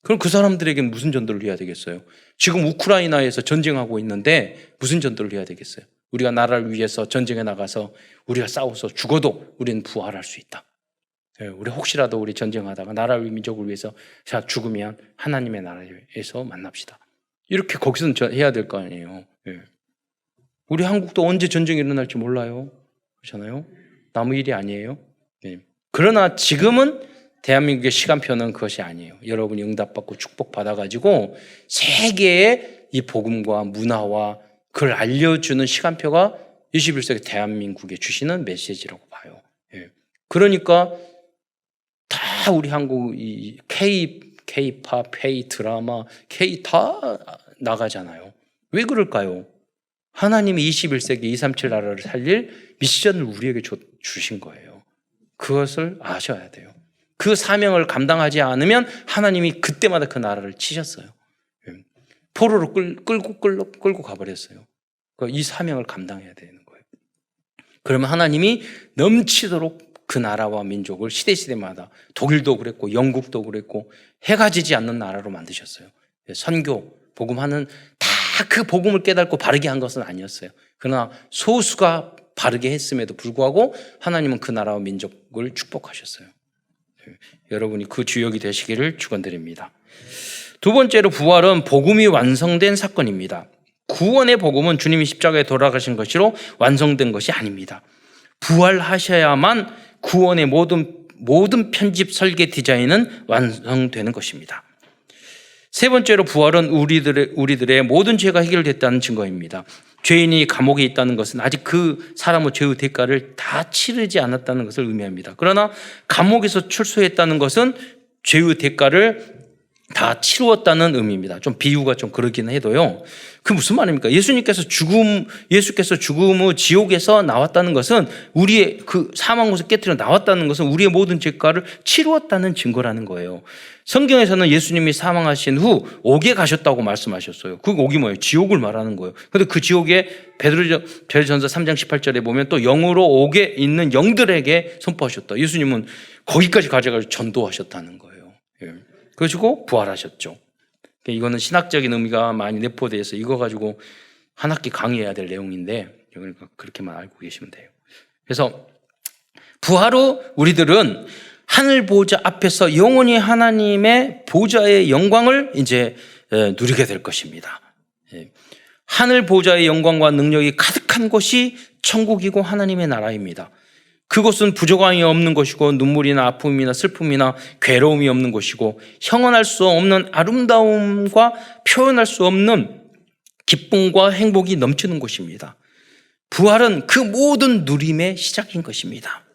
그럼 그 사람들에게 무슨 전도를 해야 되겠어요? 지금 우크라이나에서 전쟁하고 있는데 무슨 전도를 해야 되겠어요? 우리가 나라를 위해서 전쟁에 나가서 우리가 싸워서 죽어도 우리는 부활할 수 있다. 우리 혹시라도 우리 전쟁하다가 나라를 민족을 위해서 죽으면 하나님의 나라에서 만납시다. 이렇게 거기서는 해야 될 거 아니에요. 우리 한국도 언제 전쟁이 일어날지 몰라요. 그렇잖아요. 남의 일이 아니에요. 그러나 지금은 대한민국의 시간표는 그것이 아니에요. 여러분이 응답받고 축복받아가지고 세계의 이 복음과 문화와 그걸 알려주는 시간표가 21세기 대한민국에 주시는 메시지라고 봐요. 그러니까 다 우리 한국 이 K-팝, K-드라마, K 다 나가잖아요. 왜 그럴까요? 하나님이 21세기 237 나라를 살릴 미션을 우리에게 주신 거예요. 그것을 아셔야 돼요. 그 사명을 감당하지 않으면 하나님이 그때마다 그 나라를 치셨어요. 포로로 끌고 가버렸어요. 이 사명을 감당해야 되는 거예요. 그러면 하나님이 넘치도록 그 나라와 민족을 시대마다 독일도 그랬고 영국도 그랬고 해가 지지 않는 나라로 만드셨어요. 선교, 복음하는 다 그 복음을 깨닫고 바르게 한 것은 아니었어요. 그러나 소수가 바르게 했음에도 불구하고 하나님은 그 나라와 민족을 축복하셨어요. 여러분이 그 주역이 되시기를 축원드립니다. 두 번째로 부활은 복음이 완성된 사건입니다. 구원의 복음은 주님이 십자가에 돌아가신 것으로 완성된 것이 아닙니다. 부활하셔야만 구원의 모든 편집, 설계, 디자인은 완성되는 것입니다. 세 번째로 부활은 우리들의 모든 죄가 해결됐다는 증거입니다. 죄인이 감옥에 있다는 것은 아직 그 사람의 죄의 대가를 다 치르지 않았다는 것을 의미합니다. 그러나 감옥에서 출소했다는 것은 죄의 대가를 다 치루었다는 의미입니다. 좀 비유가 좀 그러긴 해도요. 그 무슨 말입니까? 예수께서 죽음의 지옥에서 나왔다는 것은 우리의 그 사망에서 깨뜨려 나왔다는 것은 우리의 모든 죄가를 치루었다는 증거라는 거예요. 성경에서는 예수님이 사망하신 후 옥에 가셨다고 말씀하셨어요. 그 옥이 뭐예요? 지옥을 말하는 거예요. 그런데 그 지옥에 베드로전서 3장 18절에 보면 또 영으로 옥에 있는 영들에게 선포하셨다. 예수님은 거기까지 가져가서 전도하셨다는 거예요. 그러시고 부활하셨죠. 이거는 신학적인 의미가 많이 내포되어서 이거 가지고 한 학기 강의해야 될 내용인데 그러니까 그렇게만 알고 계시면 돼요. 그래서 부활 후 우리들은 하늘 보좌 앞에서 영원히 하나님의 보좌의 영광을 이제 누리게 될 것입니다. 하늘 보좌의 영광과 능력이 가득한 곳이 천국이고 하나님의 나라입니다. 그곳은 부족함이 없는 곳이고 눈물이나 아픔이나 슬픔이나 괴로움이 없는 곳이고 형언할 수 없는 아름다움과 표현할 수 없는 기쁨과 행복이 넘치는 곳입니다. 부활은 그 모든 누림의 시작인 것입니다.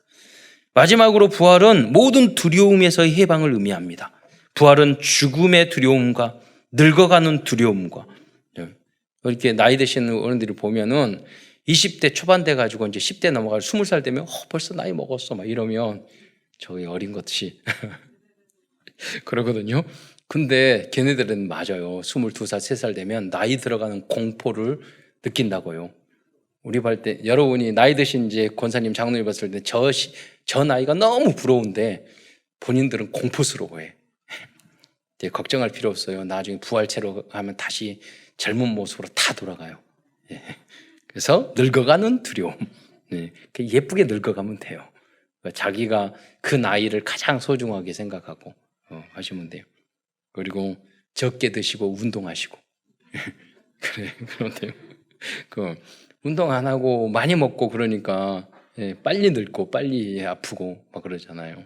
마지막으로 부활은 모든 두려움에서의 해방을 의미합니다. 부활은 죽음의 두려움과 늙어가는 두려움과 이렇게 나이 드시는 어른들이 보면은 20대 초반 돼가지고 이제 10대 넘어가서 20살 되면 벌써 나이 먹었어 막 이러면 저기 어린 것이 그러거든요. 근데 걔네들은 맞아요. 22살, 3살 되면 나이 들어가는 공포를 느낀다고요. 우리 볼 때 여러분이 나이 드신 이제 권사님, 장로님 봤을 때 저 나이가 너무 부러운데 본인들은 공포스러워해. 이제 걱정할 필요 없어요. 나중에 부활체로 하면 다시 젊은 모습으로 다 돌아가요. 그래서 늙어가는 두려움. 예쁘게 늙어가면 돼요. 자기가 그 나이를 가장 소중하게 생각하고 하시면 돼요. 그리고 적게 드시고 운동하시고. 그래, 그런데요. 운동 안 하고 많이 먹고 그러니까 빨리 늙고 빨리 아프고 막 그러잖아요.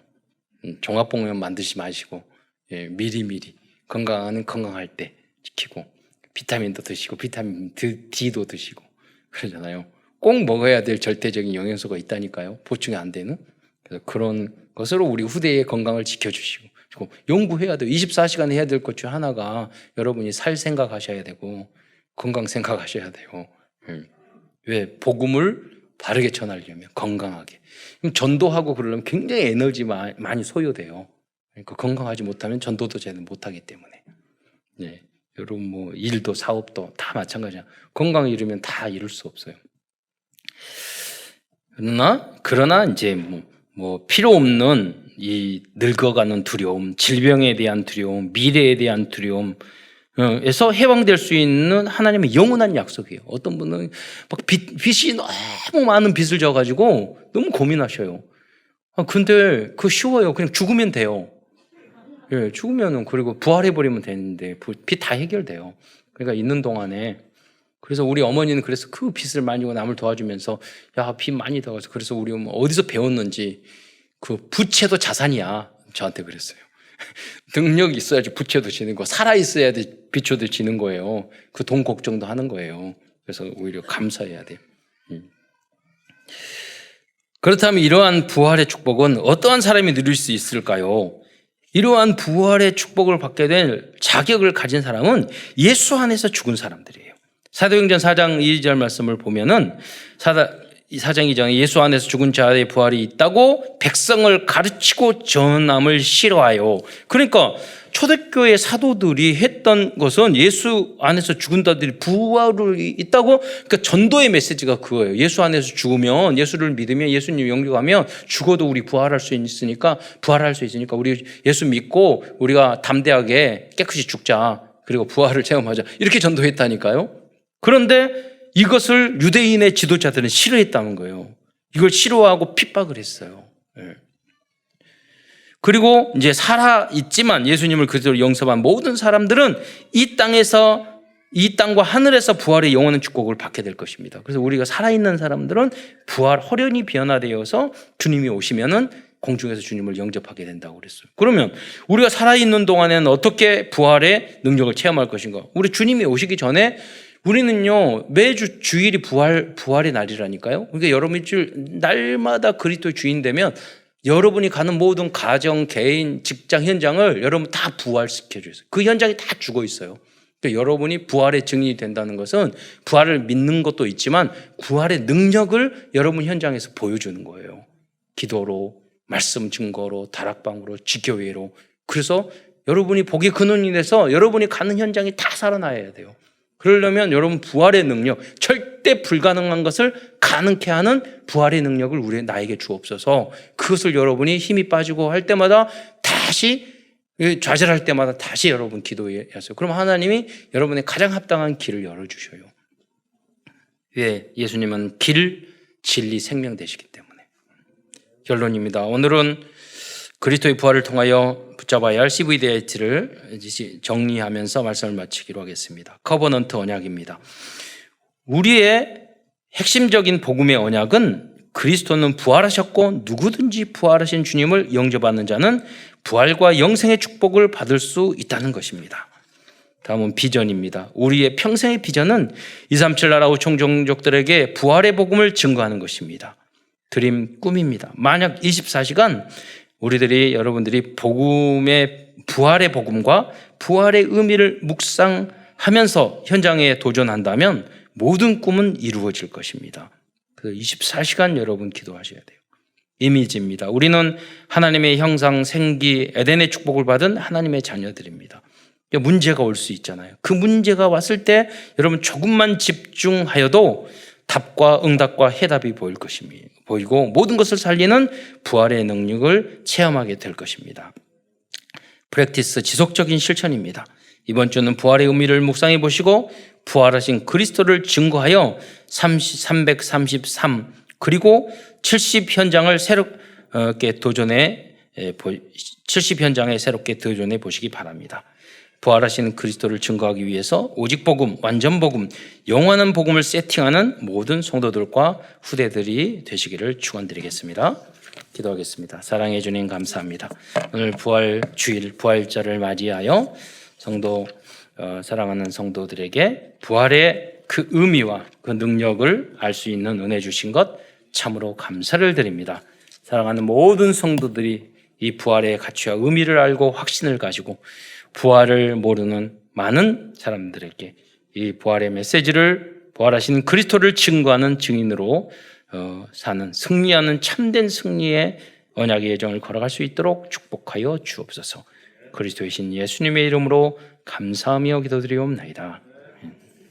종합복면 만드시 마시고 미리미리 건강할 때 지키고 비타민도 드시고 비타민 D도 드시고 그러잖아요. 꼭 먹어야 될 절대적인 영양소가 있다니까요. 보충이 안 되는. 그래서 그런 것으로 우리 후대의 건강을 지켜주시고 그리고 연구해야 돼요. 24시간 해야 될 것 중 하나가 여러분이 살 생각하셔야 되고 건강 생각하셔야 돼요. 왜? 복음을 바르게 전하려면 건강하게. 전도하고 그러려면 굉장히 에너지 많이 소요돼요. 그러니까 건강하지 못하면 전도도 쟤는 못하기 때문에. 네. 여러분 뭐 일도 사업도 다 마찬가지야. 건강을 잃으면 다 이룰 수 없어요. 그러나 이제 뭐 필요 없는 이 늙어가는 두려움, 질병에 대한 두려움, 미래에 대한 두려움에서 해방될 수 있는 하나님의 영원한 약속이에요. 어떤 분은 막 빚이 너무 많은 빚을 져가지고 너무 고민하셔요. 근데 그거 쉬워요. 그냥 죽으면 돼요. 예, 죽으면은 그리고 부활해버리면 되는데 빚 다 해결돼요. 그러니까 있는 동안에. 그래서 우리 어머니는 그래서 그 빚을 많이 지고 남을 도와주면서 야, 빚 많이 들어가서 그래서 우리 어디서 배웠는지 그 부채도 자산이야. 저한테 그랬어요. 능력이 있어야지 부채도 지는 거, 살아있어야 빚도 지는 거예요. 그 돈 걱정도 하는 거예요. 그래서 오히려 감사해야 돼요. 그렇다면 이러한 부활의 축복은 어떠한 사람이 누릴 수 있을까요? 이러한 부활의 축복을 받게 될 자격을 가진 사람은 예수 안에서 죽은 사람들이에요. 사도행전 4장 2절 말씀을 보면은 4장 2장에 예수 안에서 죽은 자의 부활이 있다고 백성을 가르치고 전함을 싫어하여. 그러니까 초대교회 사도들이 했던 것은 예수 안에서 죽은 자들이 부활이 있다고, 그러니까 전도의 메시지가 그거예요. 예수 안에서 죽으면, 예수를 믿으면, 예수님 영접하면 죽어도 우리 부활할 수 있으니까 우리 예수 믿고 우리가 담대하게 깨끗이 죽자. 그리고 부활을 체험하자. 이렇게 전도했다니까요. 그런데 이것을 유대인의 지도자들은 싫어했다는 거예요. 이걸 싫어하고 핍박을 했어요. 그리고 이제 살아있지만 예수님을 그리스도로 영접한 모든 사람들은 이 땅과 하늘에서 부활의 영원한 축복을 받게 될 것입니다. 그래서 우리가 살아있는 사람들은 부활, 홀연히 변화되어서 주님이 오시면은 공중에서 주님을 영접하게 된다고 그랬어요. 그러면 우리가 살아있는 동안에는 어떻게 부활의 능력을 체험할 것인가? 우리 주님이 오시기 전에 우리는요, 매주 주일이 부활의 날이라니까요. 그러니까 여러분 일주일 날마다 그리스도의 주인 되면 여러분이 가는 모든 가정, 개인, 직장 현장을 여러분 다 부활시켜줘요. 그 현장이 다 죽어 있어요. 그러니까 여러분이 부활의 증인이 된다는 것은 부활을 믿는 것도 있지만 부활의 능력을 여러분 현장에서 보여주는 거예요. 기도로, 말씀 증거로, 다락방으로, 지교회로. 그래서 여러분이 복의 근원이 돼서 여러분이 가는 현장이 다 살아나야 돼요. 그러려면 여러분 부활의 능력, 절대 불가능한 것을 가능케 하는 부활의 능력을 나에게 주옵소서. 그것을 여러분이 힘이 빠지고 할 때마다 다시 좌절할 때마다 다시 여러분 기도해야 해요. 그럼 하나님이 여러분의 가장 합당한 길을 열어주셔요. 왜? 예수님은 길, 진리, 생명 되시기 때문에. 결론입니다. 오늘은 그리스도의 부활을 통하여 붙잡아야 할 CVDH를 정리하면서 말씀을 마치기로 하겠습니다. 커버넌트 언약입니다. 우리의 핵심적인 복음의 언약은 그리스도는 부활하셨고 누구든지 부활하신 주님을 영접하는 자는 부활과 영생의 축복을 받을 수 있다는 것입니다. 다음은 비전입니다. 우리의 평생의 비전은 237 나라 우총 종족들에게 부활의 복음을 증거하는 것입니다. 드림, 꿈입니다. 만약 24시간 여러분들이 복음의 부활의 복음과 부활의 의미를 묵상하면서 현장에 도전한다면 모든 꿈은 이루어질 것입니다. 그 24시간 여러분 기도하셔야 돼요. 이미지입니다. 우리는 하나님의 형상, 생기, 에덴의 축복을 받은 하나님의 자녀들입니다. 문제가 올 수 있잖아요. 그 문제가 왔을 때 여러분 조금만 집중하여도 답과 응답과 해답이 보이고 모든 것을 살리는 부활의 능력을 체험하게 될 것입니다. 프랙티스, 지속적인 실천입니다. 이번 주는 부활의 의미를 묵상해 보시고 부활하신 그리스도를 증거하여 333 그리고 70 현장에 새롭게 도전해 보시기 바랍니다. 부활하신 그리스도를 증거하기 위해서 오직 복음, 완전 복음, 영원한 복음을 세팅하는 모든 성도들과 후대들이 되시기를 축원드리겠습니다. 기도하겠습니다. 사랑해 주님 감사합니다. 오늘 부활 주일, 부활절을 맞이하여 사랑하는 성도들에게 부활의 그 의미와 그 능력을 알 수 있는 은혜 주신 것 참으로 감사를 드립니다. 사랑하는 모든 성도들이 이 부활의 가치와 의미를 알고 확신을 가지고 부활을 모르는 많은 사람들에게 이 부활의 메시지를 부활하신 그리스도를 증거하는 증인으로 사는 승리하는 참된 승리의 언약의 여정을 걸어갈 수 있도록 축복하여 주옵소서. 그리스도의 신 예수님의 이름으로 감사하며 기도드리옵나이다.